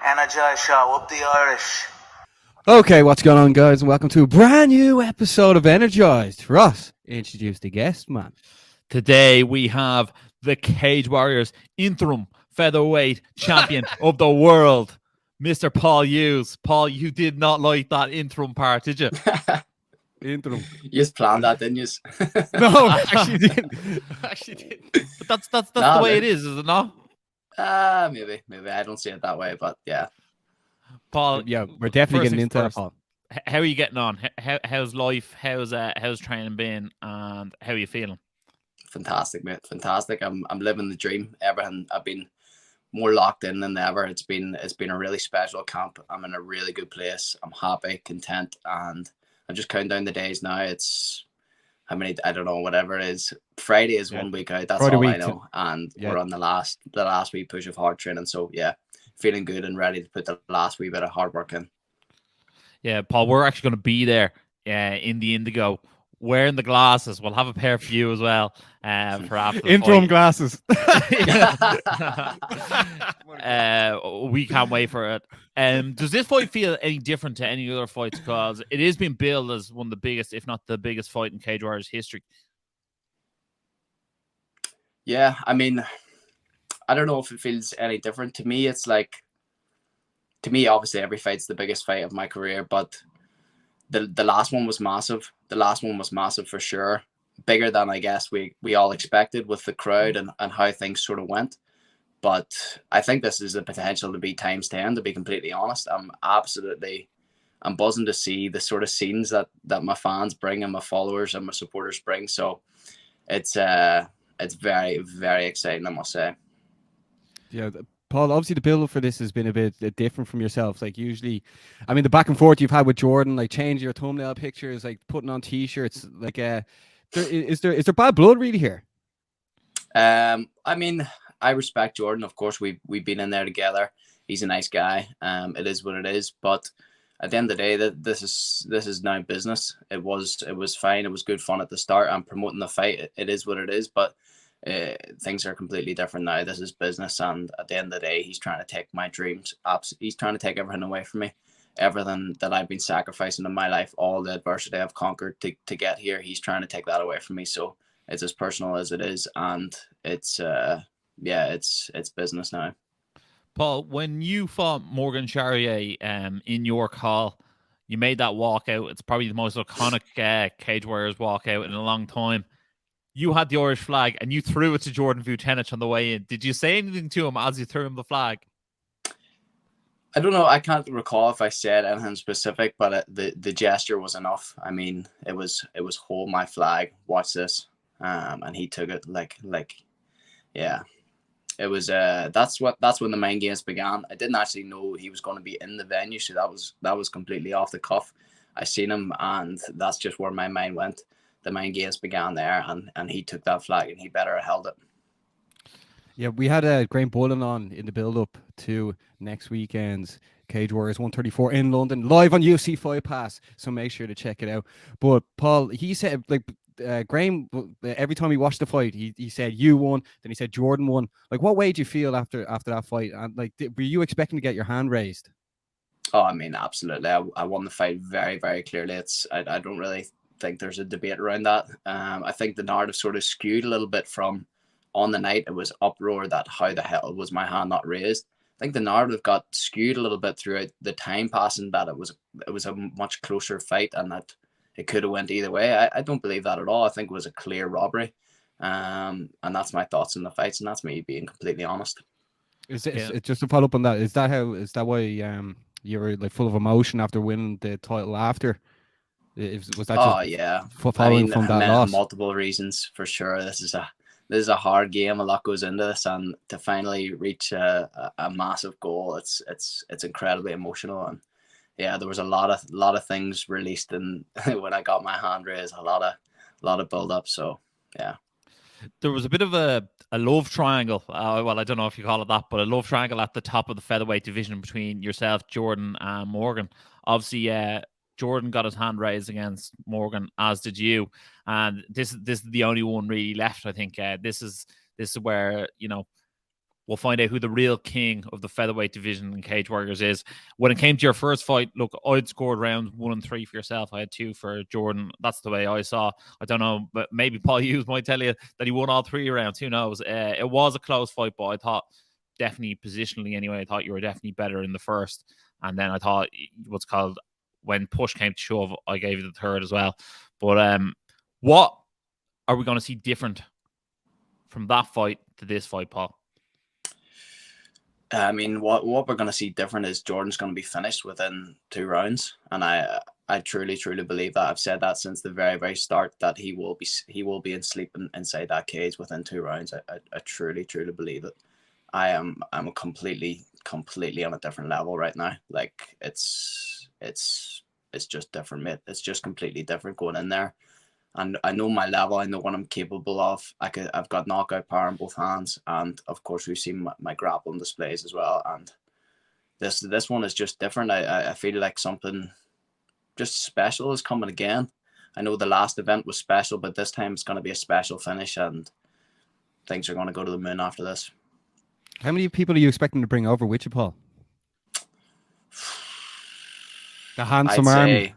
Energized show, up the Irish. Okay, what's going on, guys, and welcome to a brand new episode of Energized. Ross, introduce the guest, man. Today we have the Cagewires interim featherweight champion of the world, Mr. Paul Hughes. Paul, you did not like that interim part, did you? Interim. You just planned that, didn't you? No, actually didn't. But that's the way it is it not? Maybe. I don't see it that way, but yeah. Paul, yeah, we're definitely getting into that, Paul. How are you getting on? How's life? How's training been? And how are you feeling? Fantastic, mate. Fantastic. I'm living the dream. Everything. I've been more locked in than ever. It's been a really special camp. I'm in a really good place. I'm happy, content, and I'm just counting down the days now. It's how many? I don't know. Whatever it is. Friday is 1 week out. That's Friday all I know. And we're on the last wee push of hard training. So yeah, feeling good and ready to put the last wee bit of hard work in. Yeah, Paul, we're actually going to be there in the Indigo, wearing the glasses. We'll have a pair for you as well for after the interim fight. glasses. We can't wait for it. Does this fight feel any different to any other fights? Because it is being billed as one of the biggest, if not the biggest, fight in Cagewires history. Yeah, I mean, I don't know if it feels any different. To me, it's like, obviously every fight's the biggest fight of my career, but the last one was massive. The last one was massive for sure. Bigger than I guess we all expected with the crowd and how things sort of went. But I think this is the potential to be times 10, to be completely honest. I'm buzzing to see the sort of scenes that my fans bring and my followers and my supporters bring. So it's very, very exciting, I must say. Yeah, Paul, obviously the build-up for this has been a bit different from yourself. Like usually, I mean, the back and forth you've had with Jordan, like changing your thumbnail pictures, like putting on T-shirts, like is there bad blood really here? I mean, I respect Jordan. Of course, we've been in there together. He's a nice guy. It is what it is. But at the end of the day, this is now business. It was fine. It was good fun at the start. I'm promoting the fight. It is what it is. But things are completely different now. This is business, and at the end of the day, he's trying to take my dreams. He's trying to take everything away from me, everything that I've been sacrificing in my life, all the adversity I've conquered to get here. He's trying to take that away from me. So it's as personal as it is, and it's business now. Paul, when you fought Morgan Charrier in your call, you made that walkout. It's probably the most iconic Cagewires walkout in a long time. You had the Irish flag and you threw it to Jordan Vucenic on the way in. Did you say anything to him as you threw him the flag? I don't know. I can't recall if I said anything specific, but the gesture was enough. I mean, it was hold my flag, watch this, and he took it like yeah. It was that's when the mind games began. I didn't actually know he was going to be in the venue, so that was completely off the cuff. I seen him, and that's just where my mind went. The mind games began there, and he took that flag, and he better have held it. Yeah, we had Graham Bullen on in the build-up to next weekend's Cagewires 134 in London, live on UFC Fight Pass, so make sure to check it out. But Paul, he said, like, Graham, every time he watched the fight, he said you won, then he said Jordan won. Like, what way did you feel after that fight? And like, were you expecting to get your hand raised? Oh, I mean, absolutely. I won the fight very, very clearly. I don't really think there's a debate around that. I think the narrative sort of skewed a little bit from on the night. It was uproar that how the hell was my hand not raised. I think the narrative got skewed a little bit throughout the time passing, that it was a much closer fight and that it could have went either way. I don't believe that at all. I think it was a clear robbery. And that's my thoughts on the fights, and that's me being completely honest. Is it just to follow up on that? Is that why you were like full of emotion after winning the title after? Was that just following from that loss? Multiple reasons for sure. This is a hard game. A lot goes into this, and to finally reach a massive goal, it's incredibly emotional. And yeah, there was a lot of things released, and when I got my hand raised, a lot of build up. So yeah, there was a bit of a love triangle. Well, I don't know if you call it that, but a love triangle at the top of the featherweight division between yourself, Jordan, and Morgan. Obviously, Jordan got his hand raised against Morgan, as did you, and this is the only one really left. I think this is where we'll find out who the real king of the featherweight division in Cage Warriors is. When it came to your first fight, look, I'd scored rounds 1 and 3 for yourself. I had 2 for Jordan. That's the way I saw. I don't know, but maybe Paul Hughes might tell you that he won all 3 rounds. Who knows? It was a close fight, but I thought definitely positionally anyway, I thought you were definitely better in the first. And then I thought what's called when push came to shove, I gave you the third as well. But what are we going to see different from that fight to this fight, Paul? I mean, what we're going to see different is Jordan's going to be finished within 2 rounds, and I truly believe that. I've said that since the very start, that he will be sleeping inside that cage within 2 rounds. I truly believe it. I'm completely on a different level right now. Like it's just different, mate. It's just completely different going in there. And I know my level. I know what I'm capable of. I've got knockout power in both hands, and of course we've seen my grappling displays as well. And this one is just different. I feel like something just special is coming again. I know the last event was special, but this time it's going to be a special finish, and things are going to go to the moon after this. How many people are you expecting to bring over with you, Paul? The handsome army.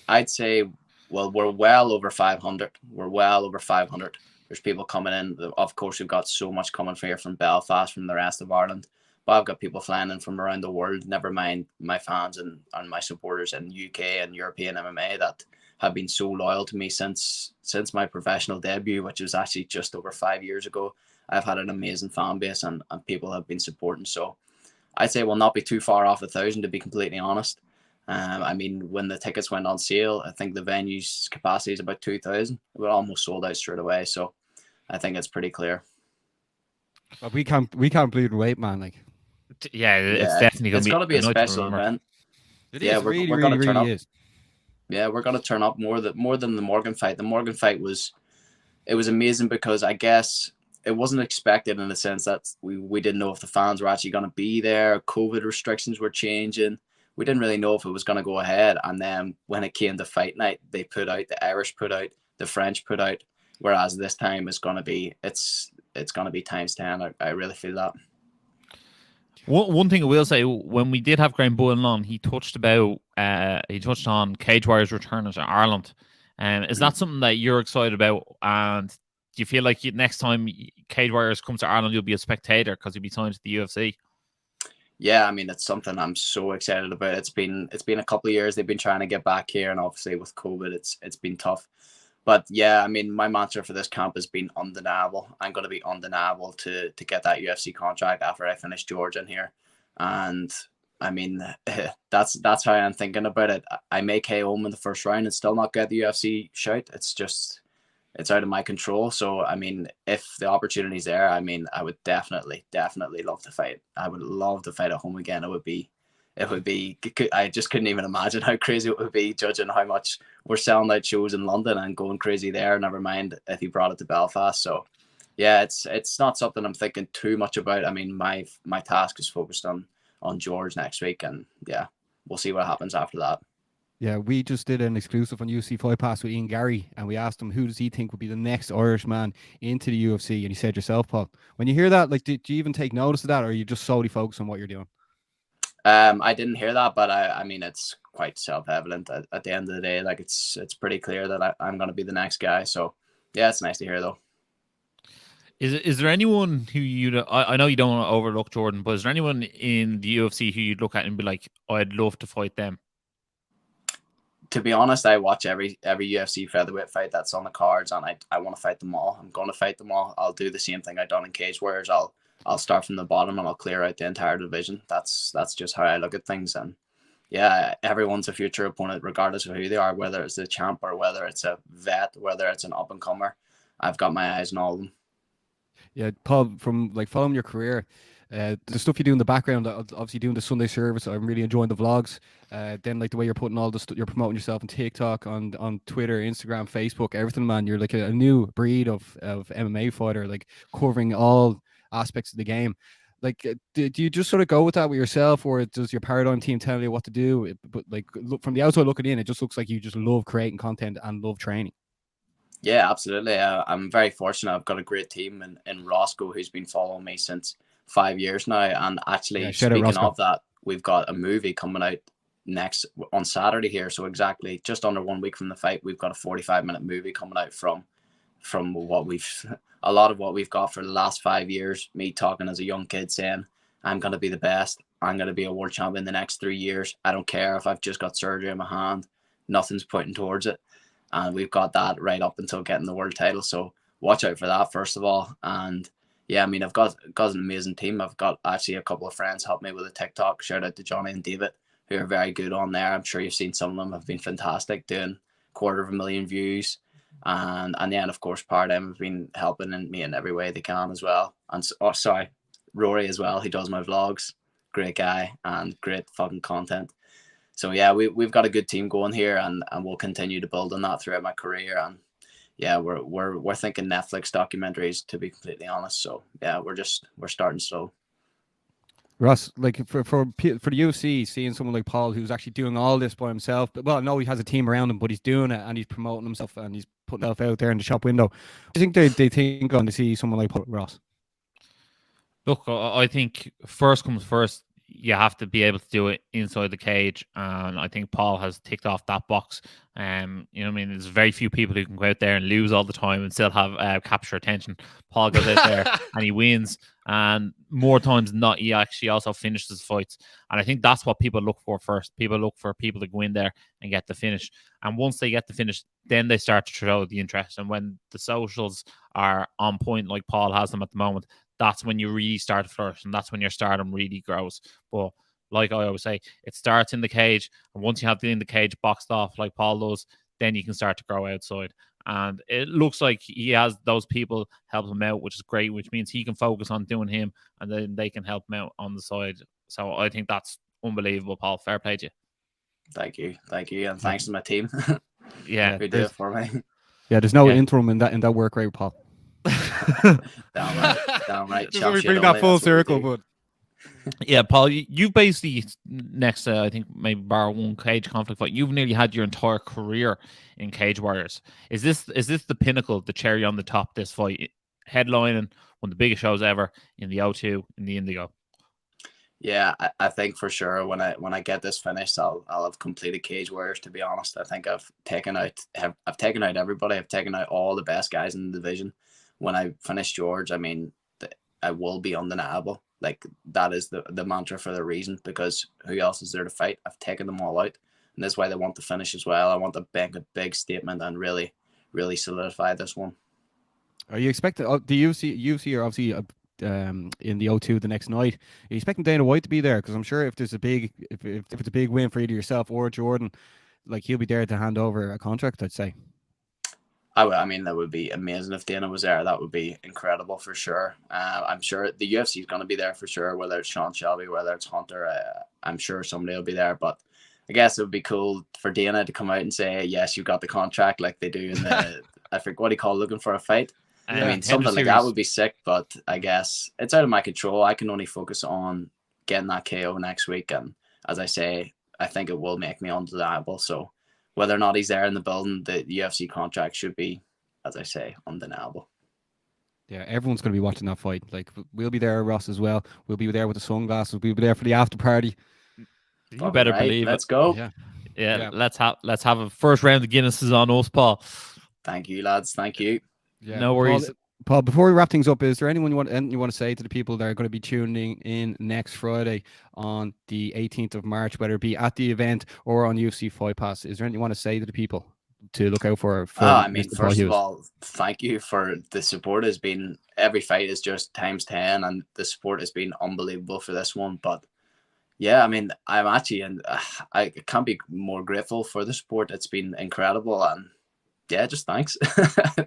I'd say. Well, we're well over 500. We're well over 500. There's people coming in. Of course, we've got so much coming here from Belfast, from the rest of Ireland. But I've got people flying in from around the world, never mind my fans and my supporters in UK and European MMA that have been so loyal to me since my professional debut, which was actually just over 5 years ago. I've had an amazing fan base and people have been supporting. So I'd say we'll not be too far off 1,000, to be completely honest. I mean, when the tickets went on sale, I think the venue's capacity is about 2,000. We're almost sold out straight away, so I think it's pretty clear. But we can't believe the wait, man. Like, yeah, it's definitely going to be a special event. It is. We're going to turn up. Yeah, we're going to turn up more than the Morgan fight. The Morgan fight was amazing because I guess it wasn't expected in the sense that we didn't know if the fans were actually going to be there. COVID restrictions were changing. We didn't really know if it was going to go ahead. And then when it came to fight night, they put out, the Irish put out, the French put out. Whereas this time it's going to be times 10. I really feel that. One thing I will say, when we did have Graham Bullen on, he touched on Cagewires returning to Ireland. Is that something that you're excited about? And do you feel like next time Cagewires comes to Ireland, you'll be a spectator because you'll be signed to the UFC? Yeah, I mean, it's something I'm so excited about. It's been a couple of years they've been trying to get back here, and obviously with COVID, it's been tough. But yeah, I mean, my mantra for this camp has been undeniable. I'm going to be undeniable to get that UFC contract after I finish Georgia in here, and I mean, that's how I'm thinking about it. I may KO him in the first round and still not get the UFC shout. It's out of my control. So, I mean, if the opportunity's there, I mean, I would definitely love to fight. I would love to fight at home again. It would be, I just couldn't even imagine how crazy it would be, judging how much we're selling out shows in London and going crazy there. Never mind if he brought it to Belfast. So, yeah, it's not something I'm thinking too much about. I mean, my task is focused on George next week, and yeah, we'll see what happens after that. Yeah, we just did an exclusive on UFC Fight Pass with Ian Gary, and we asked him who does he think would be the next Irish man into the UFC, and he said yourself, Paul. When you hear that, like, did you even take notice of that, or are you just solely focused on what you're doing? I didn't hear that, but I mean, it's quite self-evident at the end of the day. Like, it's pretty clear that I'm going to be the next guy. So, yeah, it's nice to hear, though. Is there anyone who I know you don't want to overlook Jordan, but is there anyone in the UFC who you'd look at and be like, I'd love to fight them? To be honest, I watch every UFC featherweight fight that's on the cards, and I want to fight them all. I'm going to fight them all. I'll do the same thing I've done in Cagewires. I'll start from the bottom and I'll clear out the entire division. That's just how I look at things. And yeah, everyone's a future opponent, regardless of who they are, whether it's the champ or whether it's a vet, whether it's an up and comer. I've got my eyes on all of them. Yeah, Paul, from like following your career, the stuff you do in the background, obviously doing the Sunday service, I'm really enjoying the vlogs. Then like the way you're putting all this, you're promoting yourself on TikTok, on Twitter, Instagram, Facebook, everything, man. You're like a new breed of MMA fighter, like covering all aspects of the game. Like, do you just sort of go with that with yourself, or does your Paradigm team tell you what to do? But like, look, from the outside looking in, it just looks like you just love creating content and love training. Yeah, absolutely. I'm very fortunate. I've got a great team in Roscoe who's been following me since 5 years now. And actually, Shout out speaking Roscoe. of that, we've got a movie coming out next on Saturday here. So exactly just under 1 week from the fight, we've got a 45-minute movie coming out from what a lot of what we've got for the last 5 years. Me talking as a young kid saying, I'm going to be the best. I'm going to be a world champion the next 3 years. I don't care if I've just got surgery in my hand. Nothing's pointing towards it. And we've got that right up until getting the world title. So watch out for that, first of all. And yeah, I mean, I've got an amazing team. I've got actually a couple of friends help me with a TikTok. Shout out to Johnny and David, who are very good on there. I'm sure you've seen some of them have been fantastic, doing 250,000 views. And then, of course, Paradigm have been helping me in every way they can as well. And Rory as well. He does my vlogs. Great guy and great fucking content. So yeah, we've got a good team going here, and we'll continue to build on that throughout my career. And yeah, we're thinking Netflix documentaries, to be completely honest. So yeah, we're starting slow. Ross, like for the UFC, seeing someone like Paul who's actually doing all this by himself, but well, no, he has a team around him, but he's doing it and he's promoting himself and he's putting himself out there in the shop window. What do you think they think on to see someone like Paul, Ross? Look, I think first comes first. You have to be able to do it inside the cage, and I think Paul has ticked off that box. You know what I mean? There's very few people who can go out there and lose all the time and still have capture attention. Paul goes out there and he wins, and more times than not, he actually also finishes fights. And I think that's what people look for first. People look for people to go in there and get the finish. And once they get the finish, then they start to show the interest. And when the socials are on point, like Paul has them at the moment, that's when you really start to flourish, and that's when your stardom really grows. But like I always say, it starts in the cage, and once you have the in the cage boxed off like Paul does, then you can start to grow outside. And it looks like he has those people help him out, which is great, which means he can focus on doing him, and then they can help him out on the side. So I think that's unbelievable, Paul. Fair play to you. Thank you, and thanks to my team. Yeah, who do it for me. Yeah, there's no interim in that work rate, Paul. Damn right. Just we bring that full circle, but yeah, Paul, you basically next, I think maybe bar one cage conflict fight, you've nearly had your entire career in Cagewires. Is this the pinnacle, the cherry on the top? This fight, headlining one of the biggest shows ever in the O2 in the Indigo. Yeah, I think for sure when I get this finished, I'll have completed Cagewires. To be honest, I think I've taken out everybody. I've taken out all the best guys in the division. When I finish George, I mean, I will be undeniable. Like, that is the mantra for the reason, because who else is there to fight? I've taken them all out, and that's why they want to finish as well. I want to make a big statement and really, really solidify this one. Are you expecting the UFC are obviously in the O2 the next night? Are you expecting Dana White to be there? Because I'm sure if it's a big win for either yourself or Jordan, like, he'll be there to hand over a contract, I'd say. I mean, that would be amazing if Dana was there. That would be incredible for sure. I'm sure the UFC is going to be there for sure, whether it's Sean Shelby, whether it's Hunter. I'm sure somebody will be there. But I guess it would be cool for Dana to come out and say, yes, you got the contract, like they do in the, I forget what he called looking for a fight. I mean, something like that would be sick, but I guess it's out of my control. I can only focus on getting that KO next week. And as I say, I think it will make me undeniable. So whether or not he's there in the building, the UFC contract should be, as I say, undeniable. Yeah, everyone's going to be watching that fight. Like, we'll be there, Ross, as well. We'll be there with the sunglasses. We'll be there for the after party. You better believe Let's it. go. Yeah. Let's have a first round of Guinnesses on us, Paul. Thank you, lads. Thank you. Yeah. No worries. Paul, before we wrap things up, is there anyone you want to say to the people that are going to be tuning in next Friday on the 18th of March, whether it be at the event or on UFC Fight Pass? Is there anything you want to say to the people to look out for? I mean, first of all, thank you for the support. Has been, every fight is just times 10, and the support has been unbelievable for this one. But yeah, I mean, I'm actually, and I can't be more grateful for the support. It's been incredible, and yeah, just thanks.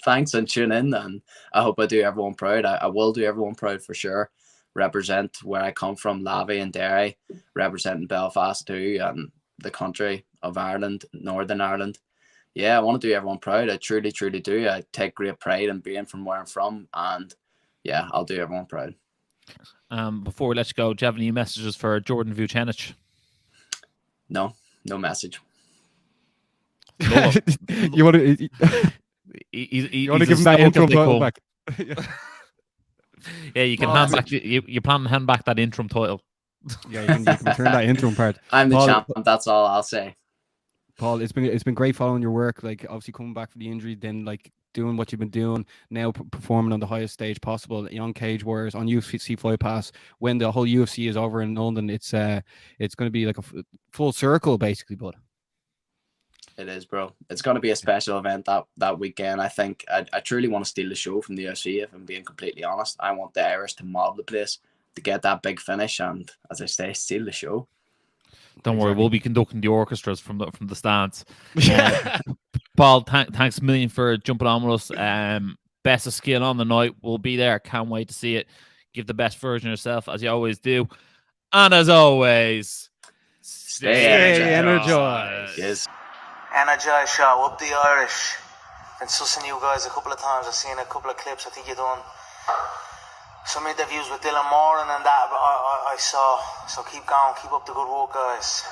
Thanks, and tune in, and I hope I do everyone proud. I will do everyone proud for sure. Represent where I come from, Lavey and Derry, representing Belfast too, and the country of Ireland, Northern Ireland. Yeah, I want to do everyone proud. I truly, truly do. I take great pride in being from where I'm from, and yeah, I'll do everyone proud. Before we let you go, do you have any messages for Jordan Vucenic? No message. You want to You want to give him that interim title back? Yeah, you can hand back. You plan to hand back that interim title. Yeah, you can return that interim part. I'm the Paul, champ. That's all I'll say. Paul, it's been great following your work. Like obviously coming back from the injury, then like doing what you've been doing now, performing on the highest stage possible on Cagewires, on UFC Fight Pass. When the whole UFC is over in London, it's going to be like a full circle basically. But it is, bro. It's going to be a special event that weekend. I think I truly want to steal the show from the UFC. If I'm being completely honest, I want the Irish to mob the place to get that big finish, and as I say, steal the show. Don't worry, we'll be conducting the orchestras from the stands. Paul, thanks a million for jumping on with us. Best of skill on the night. We'll be there. Can't wait to see it. Give the best version of yourself as you always do. And as always, stay energized. Yes. Energized show, up the Irish. Been sussing you guys a couple of times. I've seen a couple of clips. I think you've done some interviews with Dylan Moran and that I saw. So keep going, keep up the good work, guys.